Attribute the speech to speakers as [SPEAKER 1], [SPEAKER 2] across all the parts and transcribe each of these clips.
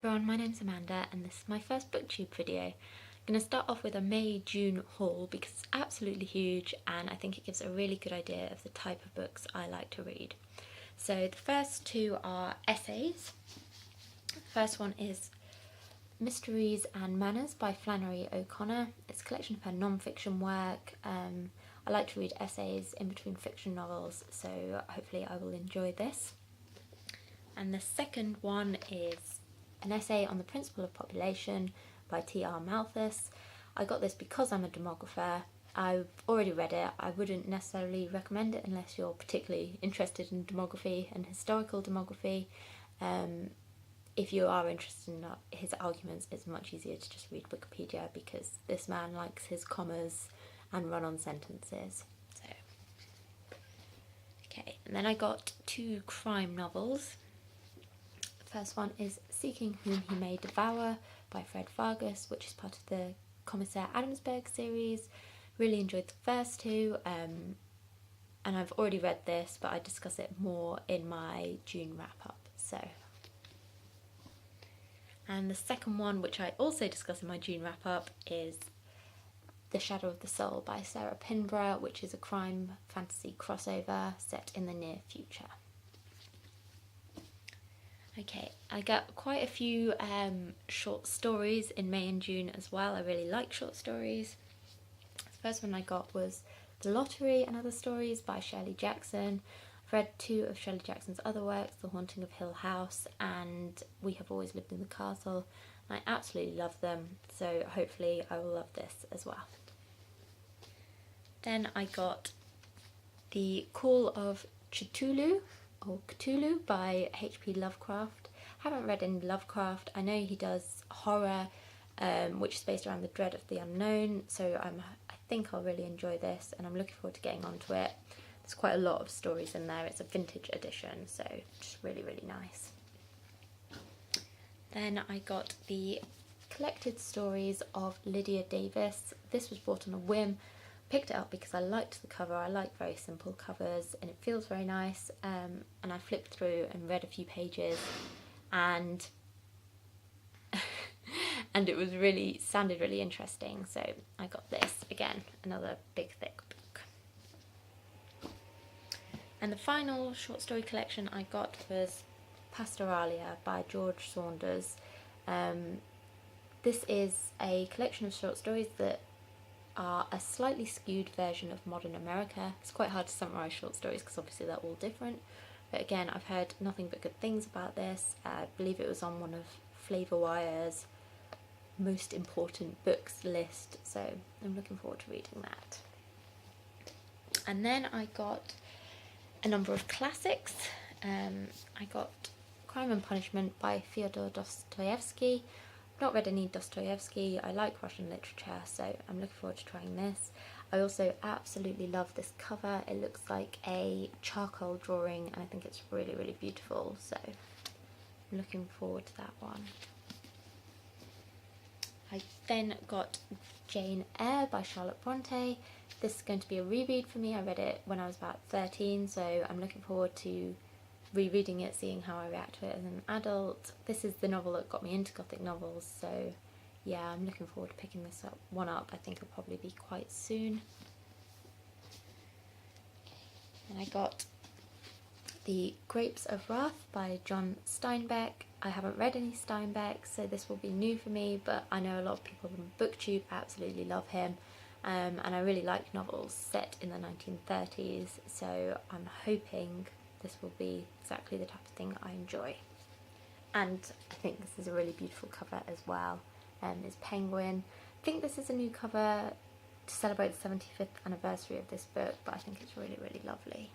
[SPEAKER 1] Everyone, my name's Amanda and this is my first booktube video. I'm going to start off with a May-June haul because it's absolutely huge and I think it gives a really good idea of the type of books I like to read. So the first two are essays. The first one is Mysteries and Manners by Flannery O'Connor. It's a collection of her non-fiction work. I like to read essays in between fiction novels, so hopefully I will enjoy this. And the second one is an essay on the principle of population by T.R. Malthus. I got this because I'm a demographer. I've already read it. I wouldn't necessarily recommend it unless you're particularly interested in demography and historical demography. If you are interested in his arguments, it's much easier to just read Wikipedia because this man likes his commas and run-on sentences. So, okay, and then I got two crime novels. The first one is Seeking Whom He May Devour by Fred Vargas, which is part of the Commissaire Adamsberg series. Really enjoyed the first two, and I've already read this, but I discuss it more in my June wrap-up. And the second one, which I also discuss in my June wrap-up, is The Shadow of the Soul by Sarah Pinborough, which is a crime fantasy crossover set in the near future. Okay, I got quite a few short stories in May and June as well. I really like short stories. The first one I got was The Lottery and Other Stories by Shirley Jackson. I've read two of Shirley Jackson's other works, The Haunting of Hill House and We Have Always Lived in the Castle. I absolutely love them, so hopefully I will love this as well. Then I got The Call of Cthulhu by H.P. Lovecraft. I haven't read any Lovecraft. I know he does horror, which is based around the dread of the unknown, so I think I'll really enjoy this and I'm looking forward to getting onto it. There's quite a lot of stories in there. It's a vintage edition, so just really, really nice. Then I got the Collected Stories of Lydia Davis. This was bought on a whim. Picked it up because I liked the cover. I like very simple covers and it feels very nice, and I flipped through and read a few pages and and it was sounded really interesting, so I got this again, another big thick book. And the final short story collection I got was Pastoralia by George Saunders. This is a collection of short stories that are a slightly skewed version of modern America. It's quite hard to summarise short stories because obviously they're all different, but again I've heard nothing but good things about this. I believe it was on one of Flavor Wire's most important books list, so I'm looking forward to reading that. And then I got a number of classics. I got Crime and Punishment by Fyodor Dostoevsky. Not read any Dostoevsky. I like Russian literature, so I'm looking forward to trying this. I also absolutely love this cover. It looks like a charcoal drawing and I think it's really, really beautiful, so I'm looking forward to that one. I then got Jane Eyre by Charlotte Bronte. This is going to be a reread for me. I read it when I was about 13, so I'm looking forward to rereading it, seeing how I react to it as an adult. This is the novel that got me into Gothic novels, so yeah, I'm looking forward to picking this one up. I think it'll probably be quite soon. And I got The Grapes of Wrath by John Steinbeck. I haven't read any Steinbeck, so this will be new for me, but I know a lot of people on BookTube absolutely love him, and I really like novels set in the 1930s, so I'm hoping this will be exactly the type of thing I enjoy. And I think this is a really beautiful cover as well. It's Penguin. I think this is a new cover to celebrate the 75th anniversary of this book, but I think it's really, really lovely.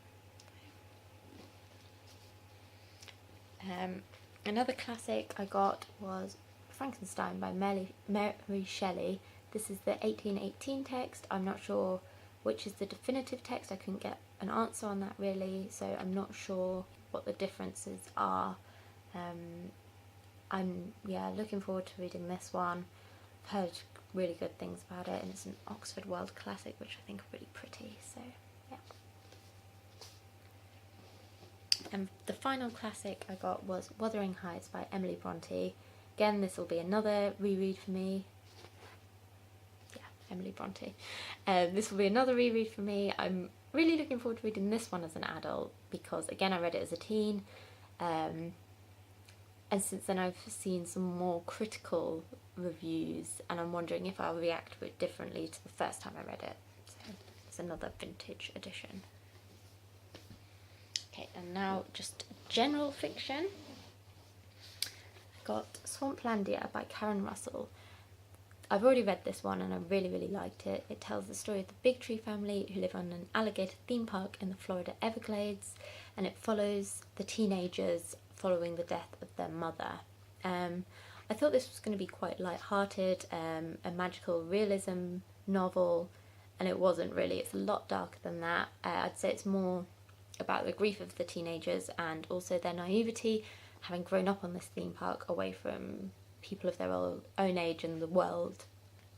[SPEAKER 1] Another classic I got was Frankenstein by Mary Shelley. This is the 1818 text. I'm not sure which is the definitive text. I couldn't get an answer on that really, so I'm not sure what the differences are. I'm looking forward to reading this one. I've heard really good things about it and it's an Oxford World Classic, which I think are really pretty, so yeah. And the final classic I got was Wuthering Heights by Emily Bronte. again, this will be another reread for me. Yeah, Emily Bronte. This will be another reread for me. I'm really looking forward to reading this one as an adult because, again, I read it as a teen. And since then I've seen some more critical reviews and I'm wondering if I'll react to it differently to the first time I read it. So it's another vintage edition. Okay, and now just general fiction. I got Swamplandia by Karen Russell. I've already read this one and I really liked it. It tells the story of the Big Tree family who live on an alligator theme park in the Florida Everglades, and it follows the teenagers following the death of their mother. I thought this was going to be quite light-hearted, a magical realism novel, and it wasn't really. It's a lot darker than that. I'd say it's more about the grief of the teenagers and also their naivety, having grown up on this theme park away from people of their own age and the world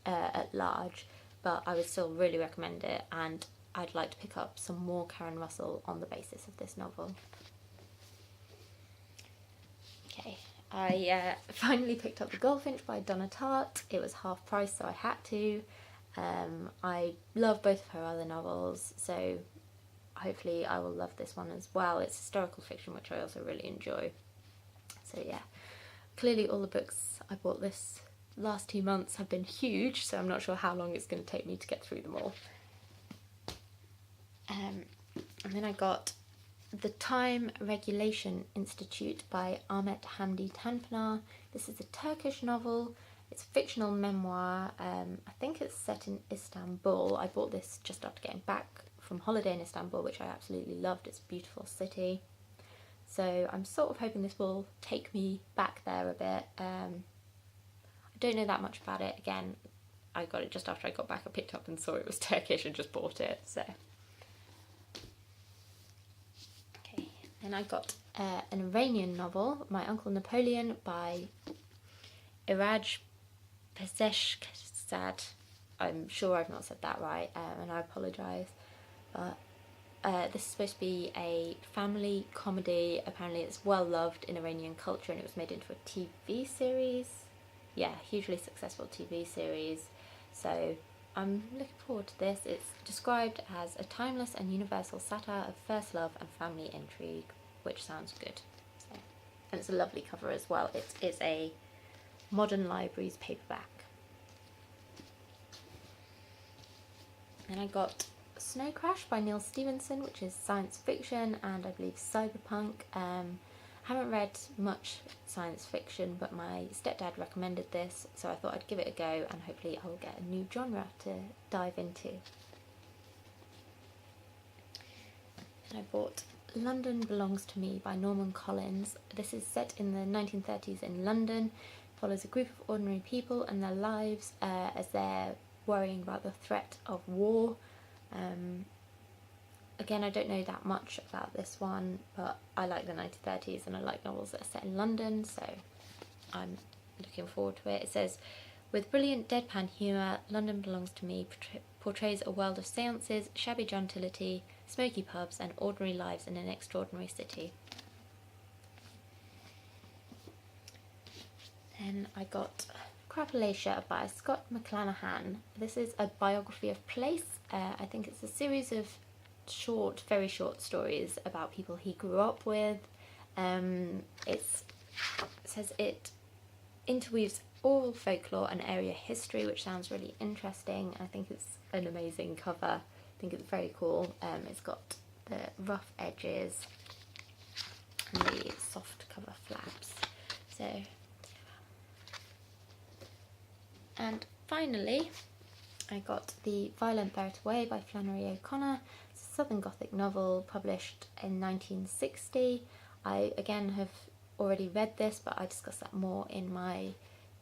[SPEAKER 1] at large. But I would still really recommend it, and I'd like to pick up some more Karen Russell on the basis of this novel. Okay, I finally picked up The Goldfinch by Donna Tartt. It was half price, so I had to. I love both of her other novels, so hopefully I will love this one as well. It's historical fiction, which I also really enjoy. So yeah, clearly all the books I bought this last 2 months have been huge, so I'm not sure how long it's going to take me to get through them all. And then I got The Time Regulation Institute by Ahmet Hamdi Tanpınar. This is a Turkish novel. It's a fictional memoir. I think it's set in Istanbul. I bought this just after getting back from holiday in Istanbul, which I absolutely loved. It's a beautiful city. So I'm sort of hoping this will take me back there a bit. I don't know that much about it. Again, I got it just after I got back. I picked up and saw it was Turkish and just bought it. So okay, and I got an Iranian novel, My Uncle Napoleon by Iraj Pezeshkzad. I'm sure I've not said that right, and I apologise. But this is supposed to be a family comedy. Apparently it's well loved in Iranian culture and it was made into a TV series. Yeah, hugely successful TV series. So I'm looking forward to this. It's described as a timeless and universal satire of first love and family intrigue, which sounds good. So, and it's a lovely cover as well. It is a Modern Libraries paperback. And I got Snow Crash by Neil Stevenson, which is science fiction and I believe cyberpunk. Haven't read much science fiction, but my stepdad recommended this, so I thought I'd give it a go and hopefully I'll get a new genre to dive into. And I bought London Belongs to Me by Norman Collins. This is set in the 1930s in London, follows a group of ordinary people and their lives as they're worrying about the threat of war. Again, I don't know that much about this one, but I like the 1930s and I like novels that are set in London, so I'm looking forward to it. It says, with brilliant deadpan humour, London Belongs to Me portrays a world of seances, shabby gentility, smoky pubs and ordinary lives in an extraordinary city. Then I got Crapulatia by Scott McClanahan. This is a biography of place. I think it's a series of very short stories about people he grew up with. It says it interweaves oral folklore and area history, which sounds really interesting. I think it's an amazing cover. I think it's very cool. It's got the rough edges and the soft cover flaps. So, and finally, I got The Violent Bear It Away by Flannery O'Connor. It's a Southern Gothic novel published in 1960. I, again, have already read this, but I discuss that more in my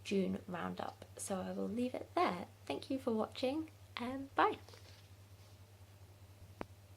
[SPEAKER 1] June roundup. So I will leave it there. Thank you for watching, and bye!